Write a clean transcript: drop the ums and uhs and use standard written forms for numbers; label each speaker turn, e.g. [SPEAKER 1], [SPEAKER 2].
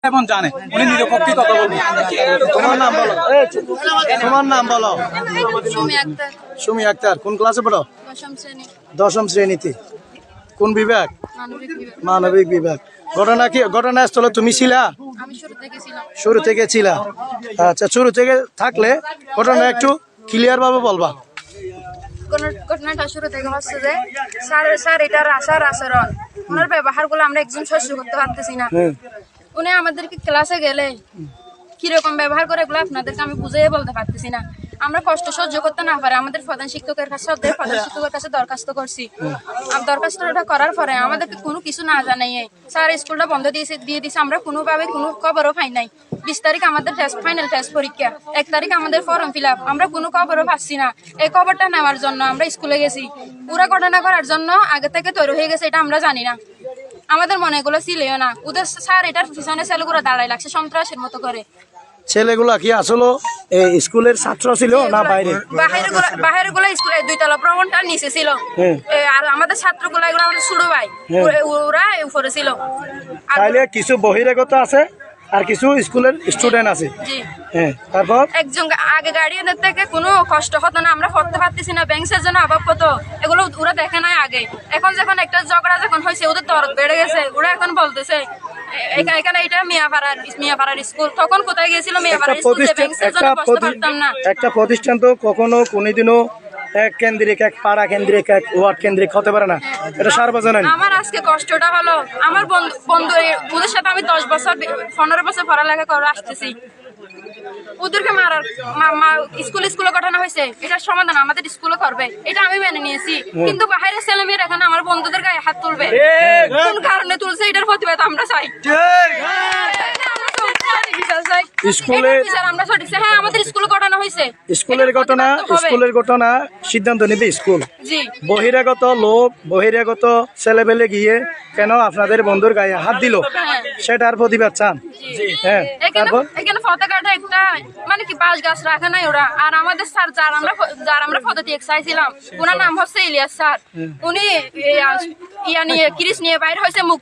[SPEAKER 1] এবং জানে উনি নিরপেক্ষ কথা বলবেন।
[SPEAKER 2] তোমার নাম বলো, তোমার নাম বলো।
[SPEAKER 3] সুমি আক্তার,
[SPEAKER 2] সুমি আক্তার, কোন ক্লাসে পড়ো?
[SPEAKER 3] 10ম শ্রেণী,
[SPEAKER 2] 10ম শ্রেণীতে। কোন বিভাগ?
[SPEAKER 3] মানবিক বিভাগ।
[SPEAKER 2] মানবিক বিভাগ। ঘটনাস্থলে তুমি ছিলা?
[SPEAKER 3] আমি শুরু থেকে ছিলাম।
[SPEAKER 2] শুরু থেকে ছিলা? আচ্ছা, শুরু থেকে থাকলে ঘটনা একটু ক্লিয়ার ভাবে বলবা।
[SPEAKER 3] ঘটনাটা শুরু থেকে হচ্ছে যে স্যার এটার আচার আচরণ, ওনার ব্যবহারগুলো আমরা একজন সহ্য করতে পারতেছি না। উনি আমাদেরকে ক্লাসে গেলে কিরকম ব্যবহার করে এগুলো আপনাদেরকে আমি বুঝিয়ে বলতে পারতেছি না। আমরা কষ্ট সহ্য করতে না পারে আমাদের প্রধান শিক্ষকের কাছে দরখাস্ত করছি। দরখাস্তটা করার পরে আমাদেরকে কোনো কিছু না জানাইয়ে স্যার স্কুলটা বন্ধ দিয়ে দিয়েছে। আমরা কোনোভাবে কোনো খবরও পাই নাই। 20 তারিখ আমাদের ফাইনাল টেস্ট পরীক্ষা, 1 তারিখ আমাদের ফর্ম ফিল আপ, আমরা কোনো খবরও পাচ্ছি না। এই খবরটা নেওয়ার জন্য আমরা স্কুলে গেছি, পুরো ঘটনা করার জন্য আগে থেকে তৈরি হয়ে গেছে, এটা আমরা জানি না। আমাদের মনে এগুলো ছিলও না। ওদের স্যার এটার পিছনে ছেলেগুলো দাঁড়াই লাগছে সন্ত্রাসের মতো করে।
[SPEAKER 2] ছেলেগুলা কি আসলে স্কুলের ছাত্র ছিল না বাইরে?
[SPEAKER 3] বাহির গুলা স্কুলে 2 তলা ভবনটা নিচে ছিল, আর আমাদের ছাত্রগুলা এগুলো আমাদের ছোট ভাই, ওরা উপরে ছিল।
[SPEAKER 2] তাইলে কিছু বহিরাগত আছে আর কিছু স্কুলের স্টুডেন্ট আছে।
[SPEAKER 3] জি,
[SPEAKER 2] হ্যাঁ, তারপর
[SPEAKER 3] একজন আগে গার্ডিয়ানের থেকে কোনো কষ্ট হতো না, আমরা পড়তে পারতেছি না, ব্যাংকের জন্য অভাব হতো, এগুলো ওরা দেখে নাই আগে। এখন যখন একটা ঝগড়া যখন হয়েছে, ওদের দরদ বেড়ে গেছে, ওরা এখন বলতেছে এখানে এটা মিয়াপাড়ার স্কুল। তখন কোথায় গেছিল মিয়াপাড়ার স্কুল? ব্যাংকের জন্য বসতে পারতাম না।
[SPEAKER 2] একটা প্রতিষ্ঠান তো কখনো কোনোদিনও এক কেন্দ্রিক, এক পাড়া কেন্দ্রিক, এক ওয়ার্ড কেন্দ্রিক হতে পারে না, এটা সার্বজনীন।
[SPEAKER 3] আমার আজকে কষ্টটা হলো আমার বন্ধু ওদের সাথে আমি 10 বছর 15 বছর পড়ালেখা করে আসতেছি। ওদেরকে মারার স্কুলে ঘটনা হয়েছে, এটার সমাধান আমাদের স্কুলে করবে, এটা আমি মেনে নিয়েছি। কিন্তু বাইরের ছেলেমেয়েরা এখন আমার বন্ধুদের গায়ে হাত তুলবে, কোন কারণে তুলছে এটার প্রতিবাদ আমরা চাই।
[SPEAKER 2] স্কুলের ঘটনা সিদ্ধান্ত নেবে স্কুল। বহিরাগত লোক, বহিরাগত ছেলেবেলে গিয়ে কেন আপনাদের বন্ধুর গায়ে হাত দিল, সেটার প্রতিবাদ চান? হ্যাঁ, তারপর
[SPEAKER 3] এখানে পতাকাটা একটা মানে কি বাঁশ গাছ রাখে নাই ওরা। আর আমাদের স্যার যার আমরা পদত্যাগ চাইছিলাম, ওনার নাম হচ্ছে ইলিয়াস স্যার। উনি ইয়া নিয়ে ক্রিস নিয়ে বাইরে হয়েছে, মুখ